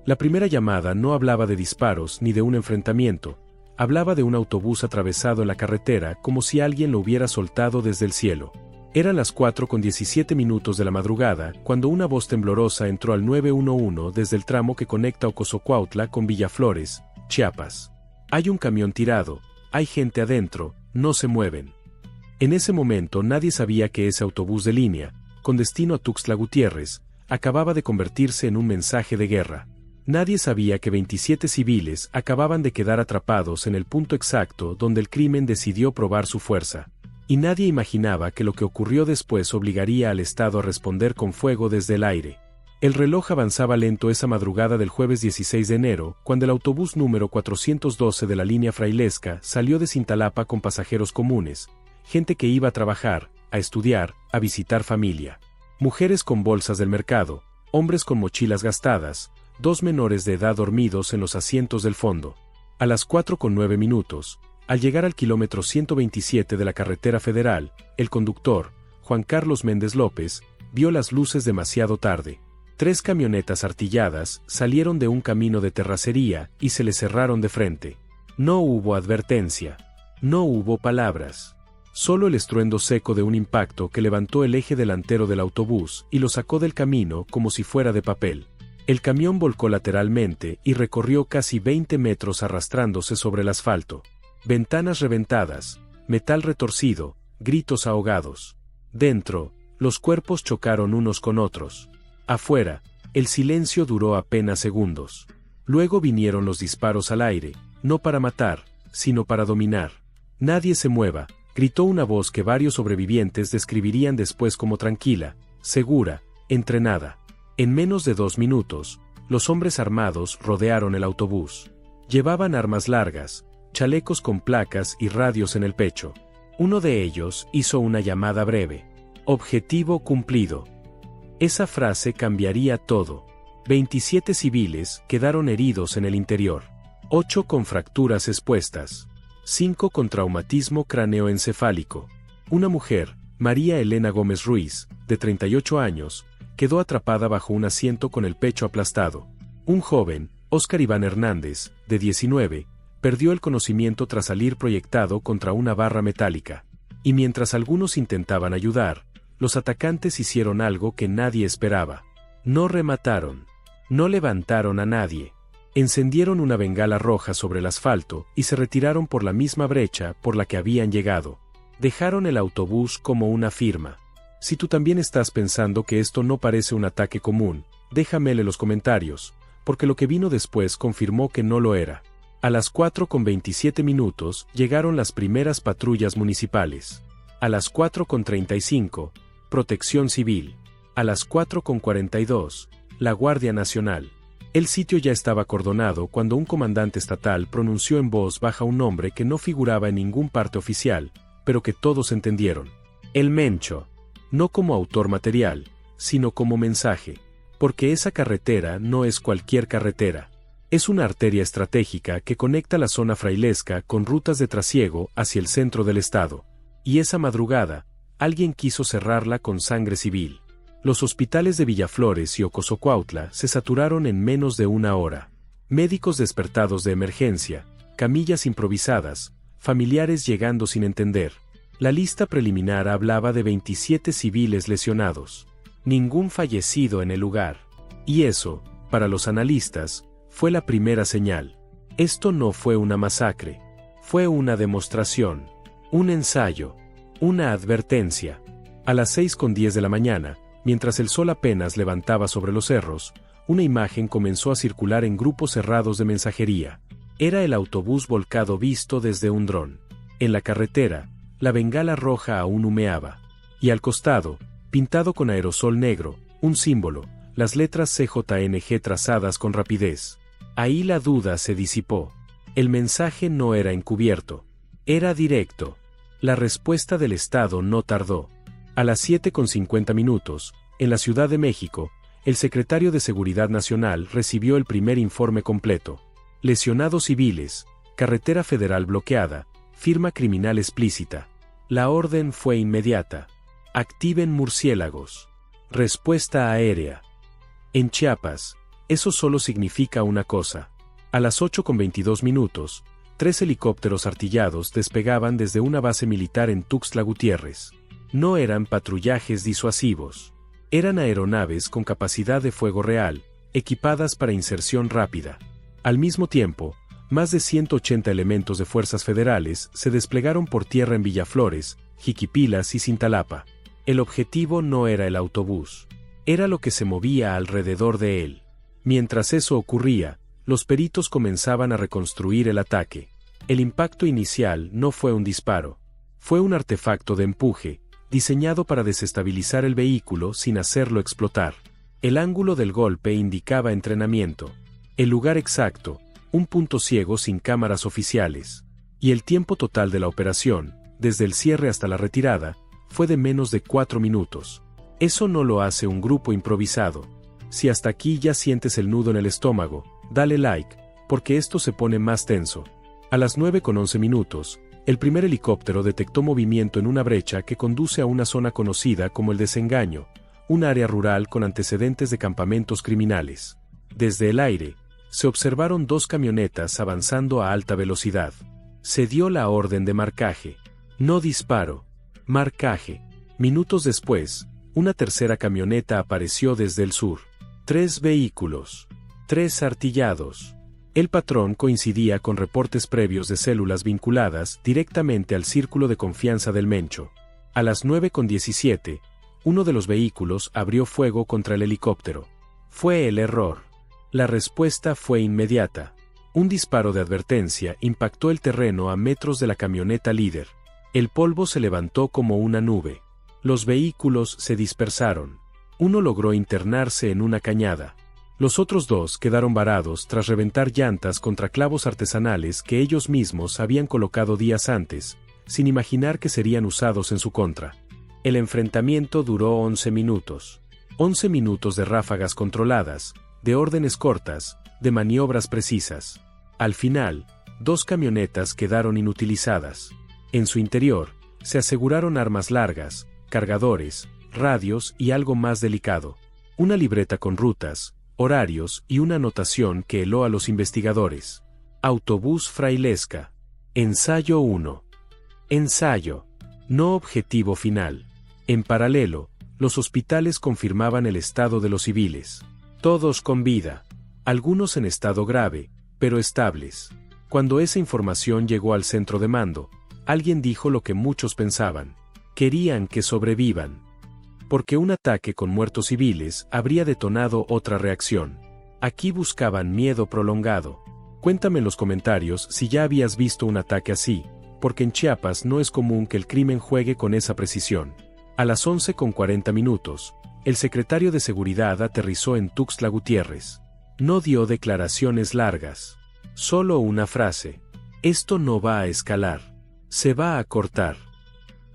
La primera llamada no hablaba de disparos ni de un enfrentamiento, hablaba de un autobús atravesado en la carretera como si alguien lo hubiera soltado desde el cielo. Eran las 4:17 de la madrugada cuando una voz temblorosa entró al 911 desde el tramo que conecta Ocosocuautla con Villaflores, Chiapas. Hay un camión tirado, hay gente adentro, no se mueven. En ese momento nadie sabía que ese autobús de línea, con destino a Tuxtla Gutiérrez, acababa de convertirse en un mensaje de guerra. Nadie sabía que 27 civiles acababan de quedar atrapados en el punto exacto donde el crimen decidió probar su fuerza. Y nadie imaginaba que lo que ocurrió después obligaría al Estado a responder con fuego desde el aire. El reloj avanzaba lento esa madrugada del jueves 16 de enero, cuando el autobús número 412 de la línea Frailesca salió de Cintalapa con pasajeros comunes, gente que iba a trabajar, a estudiar, a visitar familia. Mujeres con bolsas del mercado, hombres con mochilas gastadas, 2 menores de edad dormidos en los asientos del fondo. A las 4:09, al llegar al kilómetro 127 de la carretera federal, el conductor, Juan Carlos Méndez López, vio las luces demasiado tarde. 3 camionetas artilladas salieron de un camino de terracería y se le cerraron de frente. No hubo advertencia. No hubo palabras. Solo el estruendo seco de un impacto que levantó el eje delantero del autobús y lo sacó del camino como si fuera de papel. El camión volcó lateralmente y recorrió casi 20 metros arrastrándose sobre el asfalto. Ventanas reventadas, metal retorcido, gritos ahogados. Dentro, los cuerpos chocaron unos con otros. Afuera, el silencio duró apenas segundos. Luego vinieron los disparos al aire, no para matar, sino para dominar. Nadie se mueva, gritó una voz que varios sobrevivientes describirían después como tranquila, segura, entrenada. En menos de 2 minutos, los hombres armados rodearon el autobús. Llevaban armas largas, chalecos con placas y radios en el pecho. Uno de ellos hizo una llamada breve. Objetivo cumplido. Esa frase cambiaría todo. 27 civiles quedaron heridos en el interior. 8 con fracturas expuestas. 5 con traumatismo craneoencefálico. Una mujer, María Elena Gómez Ruiz, de 38 años, quedó atrapada bajo un asiento con el pecho aplastado. Un joven, Óscar Iván Hernández, de 19, perdió el conocimiento tras salir proyectado contra una barra metálica. Y mientras algunos intentaban ayudar, los atacantes hicieron algo que nadie esperaba. No remataron. No levantaron a nadie. Encendieron una bengala roja sobre el asfalto y se retiraron por la misma brecha por la que habían llegado. Dejaron el autobús como una firma. Si tú también estás pensando que esto no parece un ataque común, déjamelo en los comentarios, porque lo que vino después confirmó que no lo era. A las 4:27 llegaron las primeras patrullas municipales. A las 4:35, Protección Civil. A las 4:42, la Guardia Nacional. El sitio ya estaba acordonado cuando un comandante estatal pronunció en voz baja un nombre que no figuraba en ningún parte oficial, pero que todos entendieron. El Mencho. No como autor material, sino como mensaje. Porque esa carretera no es cualquier carretera. Es una arteria estratégica que conecta la zona frailesca con rutas de trasiego hacia el centro del estado. Y esa madrugada, alguien quiso cerrarla con sangre civil. Los hospitales de Villaflores y Ocosocuautla se saturaron en menos de una hora. Médicos despertados de emergencia, camillas improvisadas, familiares llegando sin entender. La lista preliminar hablaba de 27 civiles lesionados. Ningún fallecido en el lugar. Y eso, para los analistas, fue la primera señal. Esto no fue una masacre. Fue una demostración. Un ensayo. Una advertencia. A las 6:10 de la mañana, mientras el sol apenas levantaba sobre los cerros, una imagen comenzó a circular en grupos cerrados de mensajería. Era el autobús volcado visto desde un dron. En la carretera, la bengala roja aún humeaba. Y al costado, pintado con aerosol negro, un símbolo, las letras CJNG trazadas con rapidez. Ahí la duda se disipó. El mensaje no era encubierto. Era directo. La respuesta del Estado no tardó. A las 7:50, en la Ciudad de México, el secretario de Seguridad Nacional recibió el primer informe completo. Lesionados civiles, carretera federal bloqueada, firma criminal explícita. La orden fue inmediata. Activen murciélagos. Respuesta aérea. En Chiapas, Eso solo significa una cosa. A las 8:22, 3 helicópteros artillados despegaban desde una base militar en Tuxtla Gutiérrez. No eran patrullajes disuasivos. Eran aeronaves con capacidad de fuego real, equipadas para inserción rápida. Al mismo tiempo, más de 180 elementos de fuerzas federales se desplegaron por tierra en Villaflores, Jiquipilas y Cintalapa. El objetivo no era el autobús. Era lo que se movía alrededor de él. Mientras eso ocurría, los peritos comenzaban a reconstruir el ataque. El impacto inicial no fue un disparo. Fue un artefacto de empuje, diseñado para desestabilizar el vehículo sin hacerlo explotar. El ángulo del golpe indicaba entrenamiento. El lugar exacto, un punto ciego sin cámaras oficiales. Y el tiempo total de la operación, desde el cierre hasta la retirada, fue de menos de 4 minutos. Eso no lo hace un grupo improvisado. Si hasta aquí ya sientes el nudo en el estómago, dale like, porque esto se pone más tenso. A las 9:11, el primer helicóptero detectó movimiento en una brecha que conduce a una zona conocida como el Desengaño, un área rural con antecedentes de campamentos criminales. Desde el aire, se observaron 2 camionetas avanzando a alta velocidad. Se dio la orden de marcaje. No disparo. Marcaje. Minutos después, una tercera camioneta apareció desde el sur. 3 vehículos. 3 artillados. El patrón coincidía con reportes previos de células vinculadas directamente al círculo de confianza del Mencho. A las 9:17, uno de los vehículos abrió fuego contra el helicóptero. Fue el error. La respuesta fue inmediata. Un disparo de advertencia impactó el terreno a metros de la camioneta líder. El polvo se levantó como una nube. Los vehículos se dispersaron. Uno logró internarse en una cañada. Los otros 2 quedaron varados tras reventar llantas contra clavos artesanales que ellos mismos habían colocado días antes, sin imaginar que serían usados en su contra. El enfrentamiento duró 11 minutos. 11 minutos de ráfagas controladas, de órdenes cortas, de maniobras precisas. Al final, 2 camionetas quedaron inutilizadas. En su interior, se aseguraron armas largas, cargadores, radios y algo más delicado. Una libreta con rutas, horarios y una anotación que heló a los investigadores. Autobús Frailesca. Ensayo 1. Ensayo. No objetivo final. En paralelo, los hospitales confirmaban el estado de los civiles. Todos con vida. Algunos en estado grave, pero estables. Cuando esa información llegó al centro de mando, alguien dijo lo que muchos pensaban. Querían que sobrevivan. Porque un ataque con muertos civiles habría detonado otra reacción. Aquí buscaban miedo prolongado. Cuéntame en los comentarios si ya habías visto un ataque así, porque en Chiapas no es común que el crimen juegue con esa precisión. A las 11:40, el secretario de Seguridad aterrizó en Tuxtla Gutiérrez. No dio declaraciones largas. Solo una frase. Esto no va a escalar. Se va a cortar.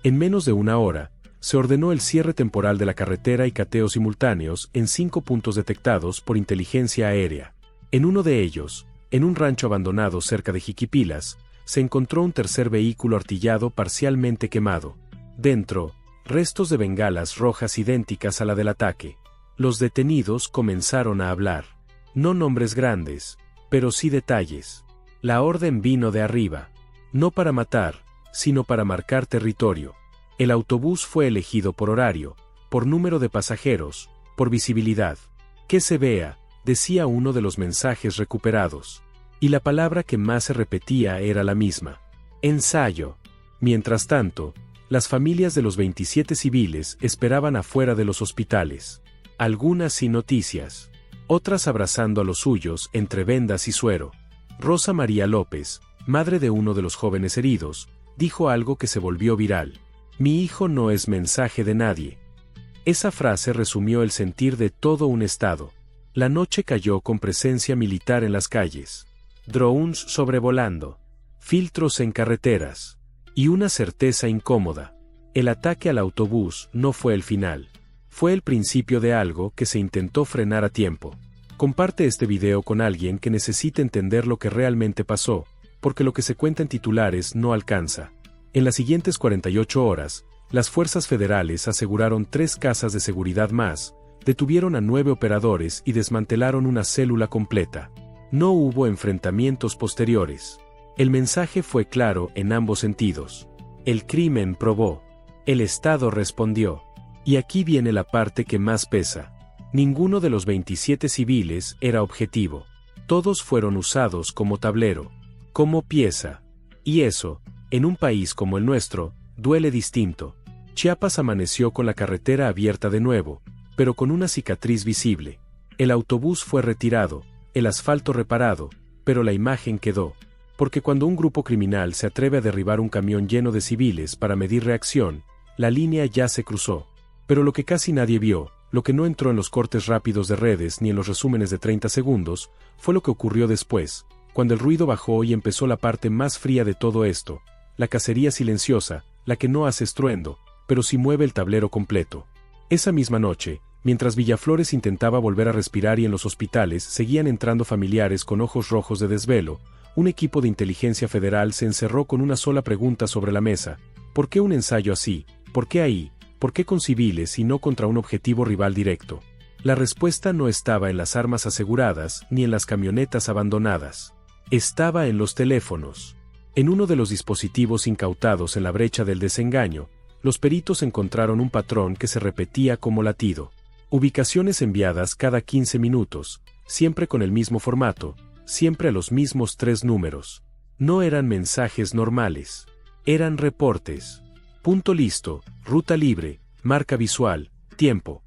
En menos de una hora, se ordenó el cierre temporal de la carretera y cateos simultáneos en 5 puntos detectados por inteligencia aérea. En uno de ellos, en un rancho abandonado cerca de Jiquipilas, se encontró un tercer vehículo artillado parcialmente quemado. Dentro, restos de bengalas rojas idénticas a la del ataque. Los detenidos comenzaron a hablar. No nombres grandes, pero sí detalles. La orden vino de arriba. No para matar, sino para marcar territorio. El autobús fue elegido por horario, por número de pasajeros, por visibilidad. Que se vea, decía uno de los mensajes recuperados. Y la palabra que más se repetía era la misma. Ensayo. Mientras tanto, las familias de los 27 civiles esperaban afuera de los hospitales. Algunas sin noticias. Otras abrazando a los suyos entre vendas y suero. Rosa María López, madre de uno de los jóvenes heridos, dijo algo que se volvió viral. Mi hijo no es mensaje de nadie. Esa frase resumió el sentir de todo un estado. La noche cayó con presencia militar en las calles. Drones sobrevolando. Filtros en carreteras. Y una certeza incómoda. El ataque al autobús no fue el final. Fue el principio de algo que se intentó frenar a tiempo. Comparte este video con alguien que necesite entender lo que realmente pasó, porque lo que se cuenta en titulares no alcanza. En las siguientes 48 horas, las fuerzas federales aseguraron 3 casas de seguridad más, Detuvieron a 9 operadores y desmantelaron una célula completa. No hubo enfrentamientos posteriores. El mensaje fue claro en ambos sentidos. El crimen probó. El Estado respondió. Y aquí viene la parte que más pesa. Ninguno de los 27 civiles era objetivo. Todos fueron usados como tablero, como pieza. Y eso, en un país como el nuestro, duele distinto. Chiapas amaneció con la carretera abierta de nuevo, pero con una cicatriz visible. El autobús fue retirado, el asfalto reparado, pero la imagen quedó. Porque cuando un grupo criminal se atreve a derribar un camión lleno de civiles para medir reacción, la línea ya se cruzó. Pero lo que casi nadie vio, lo que no entró en los cortes rápidos de redes ni en los resúmenes de 30 segundos, fue lo que ocurrió después, cuando el ruido bajó y empezó la parte más fría de todo esto, la cacería silenciosa, la que no hace estruendo, pero sí mueve el tablero completo. Esa misma noche, mientras Villaflores intentaba volver a respirar y en los hospitales seguían entrando familiares con ojos rojos de desvelo, un equipo de inteligencia federal se encerró con una sola pregunta sobre la mesa: ¿por qué un ensayo así? ¿Por qué ahí? ¿Por qué con civiles y no contra un objetivo rival directo? La respuesta no estaba en las armas aseguradas ni en las camionetas abandonadas. Estaba en los teléfonos. En uno de los dispositivos incautados en la brecha del desengaño, los peritos encontraron un patrón que se repetía como latido. Ubicaciones enviadas cada 15 minutos, siempre con el mismo formato, siempre a los mismos 3 números. No eran mensajes normales. Eran reportes. Punto listo, ruta libre, marca visual, tiempo.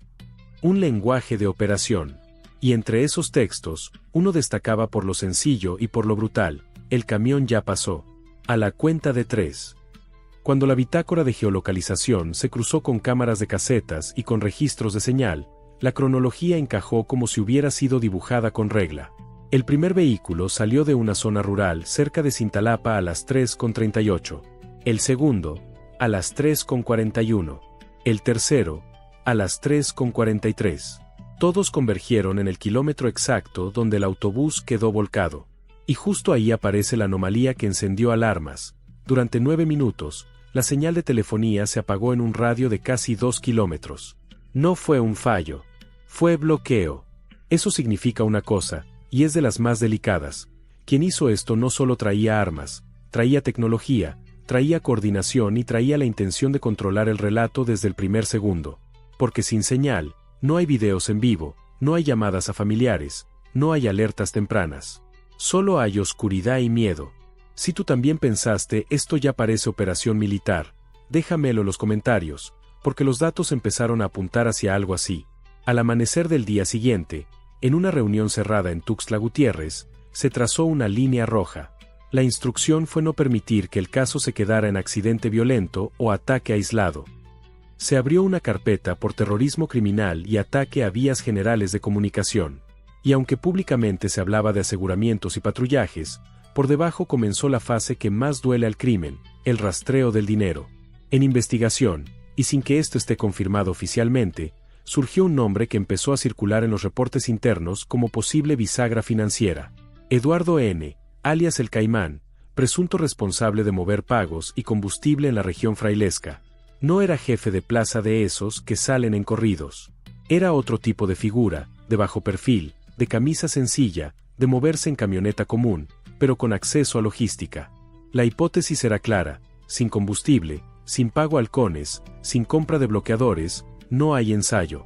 Un lenguaje de operación. Y entre esos textos, uno destacaba por lo sencillo y por lo brutal: el camión ya pasó. A la cuenta de 3. Cuando la bitácora de geolocalización se cruzó con cámaras de casetas y con registros de señal, la cronología encajó como si hubiera sido dibujada con regla. El primer vehículo salió de una zona rural cerca de Cintalapa a las 3:38. El segundo, a las 3:41. El tercero, a las 3:43. Todos convergieron en el kilómetro exacto donde el autobús quedó volcado. Y justo ahí aparece la anomalía que encendió alarmas. Durante 9 minutos, la señal de telefonía se apagó en un radio de casi 2 kilómetros. No fue un fallo. Fue bloqueo. Eso significa una cosa, y es de las más delicadas. Quien hizo esto no solo traía armas, traía tecnología, traía coordinación y traía la intención de controlar el relato desde el primer segundo. Porque sin señal, no hay videos en vivo, no hay llamadas a familiares, no hay alertas tempranas. Solo hay oscuridad y miedo. Si tú también pensaste esto ya parece operación militar, déjamelo en los comentarios, porque los datos empezaron a apuntar hacia algo así. Al amanecer del día siguiente, en una reunión cerrada en Tuxtla Gutiérrez, se trazó una línea roja. La instrucción fue no permitir que el caso se quedara en accidente violento o ataque aislado. Se abrió una carpeta por terrorismo criminal y ataque a vías generales de comunicación. Y aunque públicamente se hablaba de aseguramientos y patrullajes, por debajo comenzó la fase que más duele al crimen, el rastreo del dinero. En investigación, y sin que esto esté confirmado oficialmente, surgió un nombre que empezó a circular en los reportes internos como posible bisagra financiera. Eduardo N., alias El Caimán, presunto responsable de mover pagos y combustible en la región frailesca. No era jefe de plaza de esos que salen en corridos. Era otro tipo de figura, de bajo perfil, de camisa sencilla, de moverse en camioneta común, pero con acceso a logística. La hipótesis era clara: sin combustible, sin pago a halcones, sin compra de bloqueadores, no hay ensayo.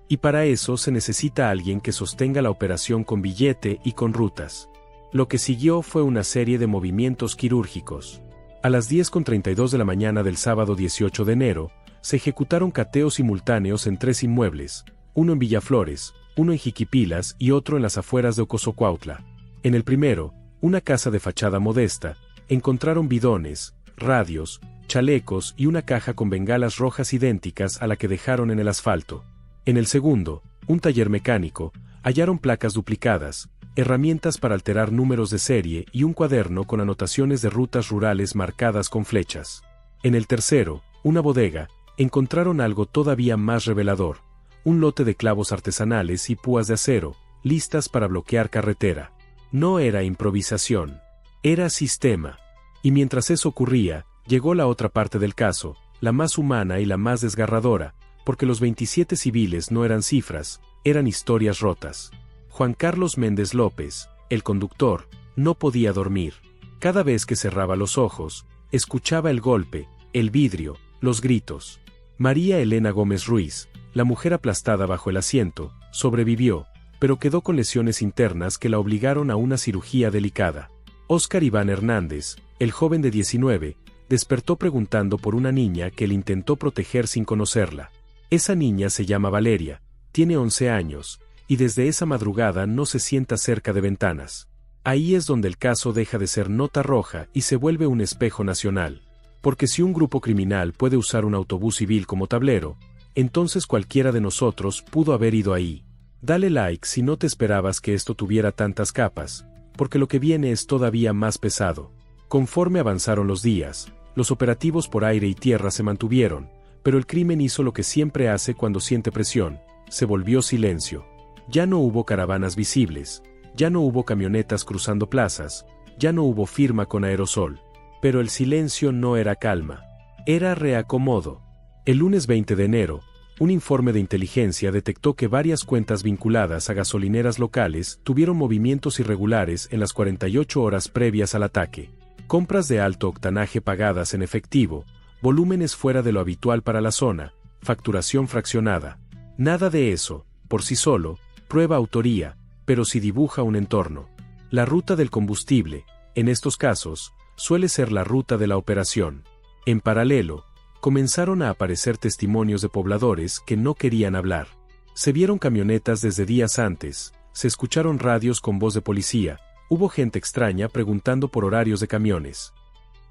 Y para eso se necesita alguien que sostenga la operación con billete y con rutas. Lo que siguió fue una serie de movimientos quirúrgicos. A las 10:32 de la mañana del sábado 18 de enero, se ejecutaron cateos simultáneos en 3 inmuebles, uno en Villaflores, uno en Jiquipilas y otro en las afueras de Ocosocuautla. En el primero, una casa de fachada modesta, encontraron bidones, radios, chalecos y una caja con bengalas rojas idénticas a la que dejaron en el asfalto. En el segundo, un taller mecánico, hallaron placas duplicadas, herramientas para alterar números de serie y un cuaderno con anotaciones de rutas rurales marcadas con flechas. En el tercero, una bodega, encontraron algo todavía más revelador: un lote de clavos artesanales y púas de acero, listas para bloquear carretera. No era improvisación, era sistema. Y mientras eso ocurría, llegó la otra parte del caso, la más humana y la más desgarradora, porque los 27 civiles no eran cifras, eran historias rotas. Juan Carlos Méndez López, el conductor, no podía dormir. Cada vez que cerraba los ojos, escuchaba el golpe, el vidrio, los gritos. María Elena Gómez Ruiz, la mujer aplastada bajo el asiento, sobrevivió, pero quedó con lesiones internas que la obligaron a una cirugía delicada. Óscar Iván Hernández, el joven de 19, despertó preguntando por una niña que él intentó proteger sin conocerla. Esa niña se llama Valeria, tiene 11 años, y desde esa madrugada no se sienta cerca de ventanas. Ahí es donde el caso deja de ser nota roja y se vuelve un espejo nacional. Porque si un grupo criminal puede usar un autobús civil como tablero, entonces cualquiera de nosotros pudo haber ido ahí. Dale like si no te esperabas que esto tuviera tantas capas, porque lo que viene es todavía más pesado. Conforme avanzaron los días, los operativos por aire y tierra se mantuvieron, pero el crimen hizo lo que siempre hace cuando siente presión, se volvió silencio. Ya no hubo caravanas visibles, ya no hubo camionetas cruzando plazas, ya no hubo firma con aerosol. Pero el silencio no era calma, era reacomodo. El lunes 20 de enero, un informe de inteligencia detectó que varias cuentas vinculadas a gasolineras locales tuvieron movimientos irregulares en las 48 horas previas al ataque. Compras de alto octanaje pagadas en efectivo, volúmenes fuera de lo habitual para la zona, facturación fraccionada. Nada de eso, por sí solo, prueba autoría, pero sí dibuja un entorno. La ruta del combustible, en estos casos, suele ser la ruta de la operación. En paralelo, comenzaron a aparecer testimonios de pobladores que no querían hablar. Se vieron camionetas desde días antes, se escucharon radios con voz de policía, hubo gente extraña preguntando por horarios de camiones.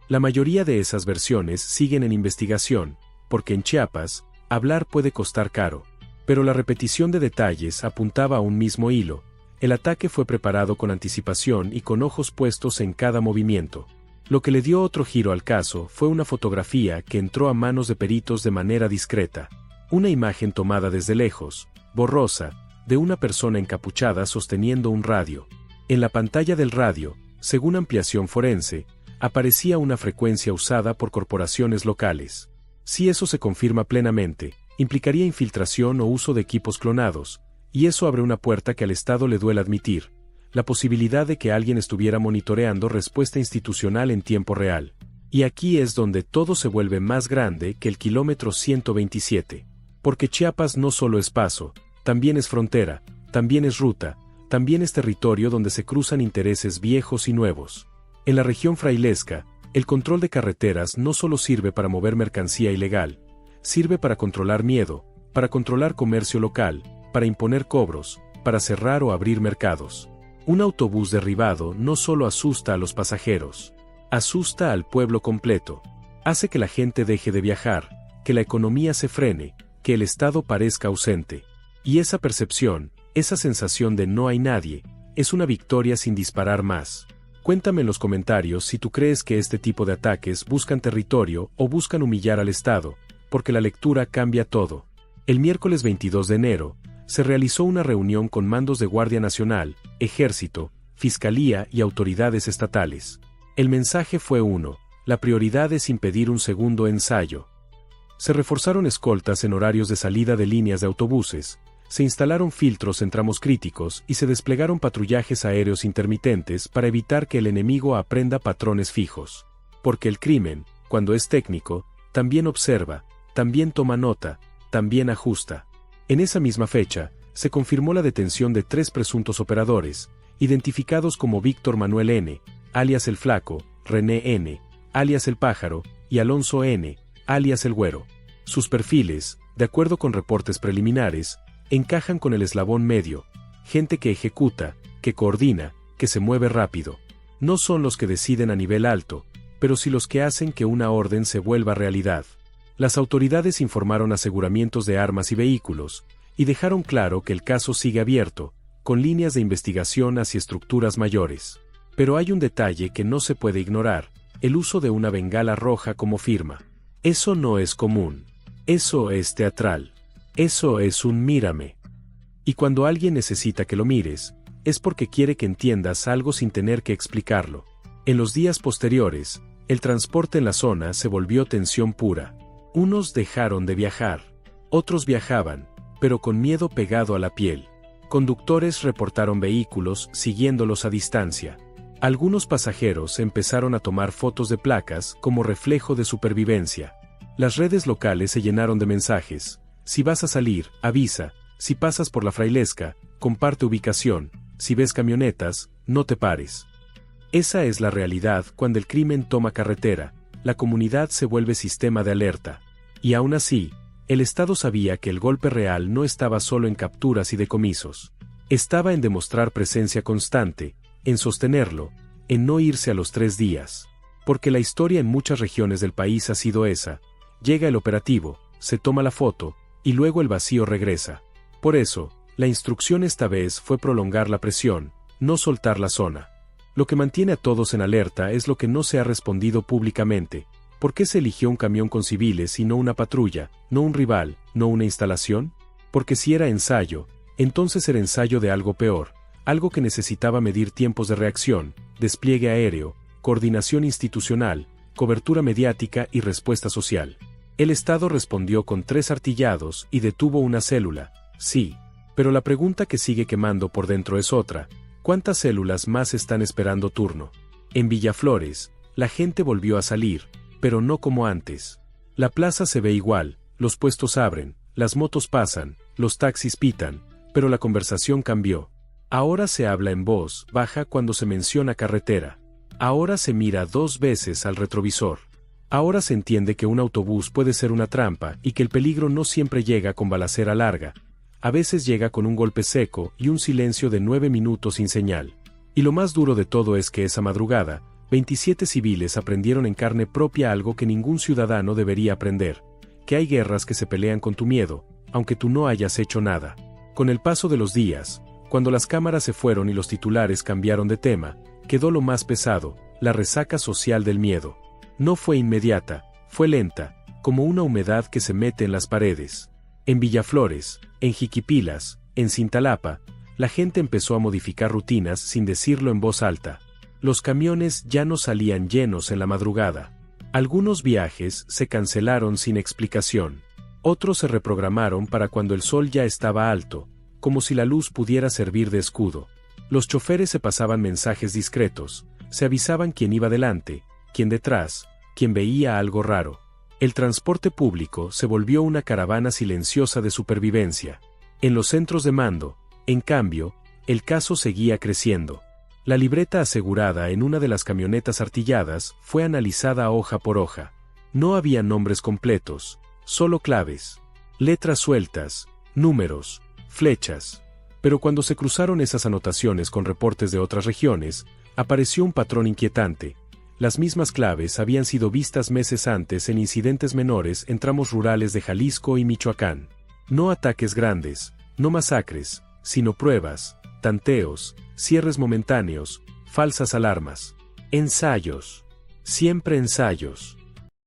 La mayoría de esas versiones siguen en investigación, porque en Chiapas, hablar puede costar caro. Pero la repetición de detalles apuntaba a un mismo hilo. El ataque fue preparado con anticipación y con ojos puestos en cada movimiento. Lo que le dio otro giro al caso fue una fotografía que entró a manos de peritos de manera discreta. Una imagen tomada desde lejos, borrosa, de una persona encapuchada sosteniendo un radio. En la pantalla del radio, según ampliación forense, aparecía una frecuencia usada por corporaciones locales. Si eso se confirma plenamente, implicaría infiltración o uso de equipos clonados, y eso abre una puerta que al Estado le duele admitir. La posibilidad de que alguien estuviera monitoreando respuesta institucional en tiempo real. Y aquí es donde todo se vuelve más grande que el kilómetro 127. Porque Chiapas no solo es paso, también es frontera, también es ruta, también es territorio donde se cruzan intereses viejos y nuevos. En la región frailesca, el control de carreteras no solo sirve para mover mercancía ilegal, sirve para controlar miedo, para controlar comercio local, para imponer cobros, para cerrar o abrir mercados. Un autobús derribado no solo asusta a los pasajeros, asusta al pueblo completo. Hace que la gente deje de viajar, que la economía se frene, que el Estado parezca ausente. Y esa percepción, esa sensación de no hay nadie, es una victoria sin disparar más. Cuéntame en los comentarios si tú crees que este tipo de ataques buscan territorio o buscan humillar al Estado, porque la lectura cambia todo. El miércoles 22 de enero, se realizó una reunión con mandos de Guardia Nacional, Ejército, Fiscalía y autoridades estatales. El mensaje fue uno: la prioridad es impedir un segundo ensayo. Se reforzaron escoltas en horarios de salida de líneas de autobuses, se instalaron filtros en tramos críticos y se desplegaron patrullajes aéreos intermitentes para evitar que el enemigo aprenda patrones fijos. Porque el crimen, cuando es técnico, también observa, también toma nota, también ajusta. En esa misma fecha, se confirmó la detención de 3 presuntos operadores, identificados como Víctor Manuel N., alias El Flaco, René N., alias El Pájaro, y Alonso N., alias El Güero. Sus perfiles, de acuerdo con reportes preliminares, encajan con el eslabón medio, gente que ejecuta, que coordina, que se mueve rápido. No son los que deciden a nivel alto, pero sí los que hacen que una orden se vuelva realidad. Las autoridades informaron aseguramientos de armas y vehículos, y dejaron claro que el caso sigue abierto, con líneas de investigación hacia estructuras mayores. Pero hay un detalle que no se puede ignorar: el uso de una bengala roja como firma. Eso no es común. Eso es teatral. Eso es un mírame. Y cuando alguien necesita que lo mires, es porque quiere que entiendas algo sin tener que explicarlo. En los días posteriores, el transporte en la zona se volvió tensión pura. Unos dejaron de viajar. Otros viajaban, pero con miedo pegado a la piel. Conductores reportaron vehículos siguiéndolos a distancia. Algunos pasajeros empezaron a tomar fotos de placas como reflejo de supervivencia. Las redes locales se llenaron de mensajes. Si vas a salir, avisa. Si pasas por la Frailesca, comparte ubicación. Si ves camionetas, no te pares. Esa es la realidad cuando el crimen toma carretera. La comunidad se vuelve sistema de alerta. Y aún así, el Estado sabía que el golpe real no estaba solo en capturas y decomisos. Estaba en demostrar presencia constante, en sostenerlo, en no irse a los 3 días. Porque la historia en muchas regiones del país ha sido esa. Llega el operativo, se toma la foto, y luego el vacío regresa. Por eso, la instrucción esta vez fue prolongar la presión, no soltar la zona. Lo que mantiene a todos en alerta es lo que no se ha respondido públicamente. ¿Por qué se eligió un camión con civiles y no una patrulla, no un rival, no una instalación? Porque si era ensayo, entonces era ensayo de algo peor, algo que necesitaba medir tiempos de reacción, despliegue aéreo, coordinación institucional, cobertura mediática y respuesta social. El Estado respondió con 3 artillados y detuvo una célula, sí, pero la pregunta que sigue quemando por dentro es otra: ¿cuántas células más están esperando turno? En Villaflores, la gente volvió a salir, pero no como antes. La plaza se ve igual, los puestos abren, las motos pasan, los taxis pitan, pero la conversación cambió. Ahora se habla en voz baja cuando se menciona carretera. Ahora se mira 2 veces al retrovisor. Ahora se entiende que un autobús puede ser una trampa y que el peligro no siempre llega con balacera larga. A veces llega con un golpe seco y un silencio de 9 minutos sin señal. Y lo más duro de todo es que esa madrugada, 27 civiles aprendieron en carne propia algo que ningún ciudadano debería aprender: que hay guerras que se pelean con tu miedo, aunque tú no hayas hecho nada. Con el paso de los días, cuando las cámaras se fueron y los titulares cambiaron de tema, quedó lo más pesado: la resaca social del miedo. No fue inmediata, fue lenta, como una humedad que se mete en las paredes. En Villaflores, en Jiquipilas, en Cintalapa, la gente empezó a modificar rutinas sin decirlo en voz alta. Los camiones ya no salían llenos en la madrugada. Algunos viajes se cancelaron sin explicación. Otros se reprogramaron para cuando el sol ya estaba alto, como si la luz pudiera servir de escudo. Los choferes se pasaban mensajes discretos, se avisaban quién iba delante, quién detrás, quién veía algo raro. El transporte público se volvió una caravana silenciosa de supervivencia. En los centros de mando, en cambio, el caso seguía creciendo. La libreta asegurada en una de las camionetas artilladas fue analizada hoja por hoja. No había nombres completos, solo claves, letras sueltas, números, flechas. Pero cuando se cruzaron esas anotaciones con reportes de otras regiones, apareció un patrón inquietante. Las mismas claves habían sido vistas meses antes en incidentes menores en tramos rurales de Jalisco y Michoacán. No ataques grandes, no masacres, sino pruebas, tanteos, cierres momentáneos, falsas alarmas. Ensayos. Siempre ensayos.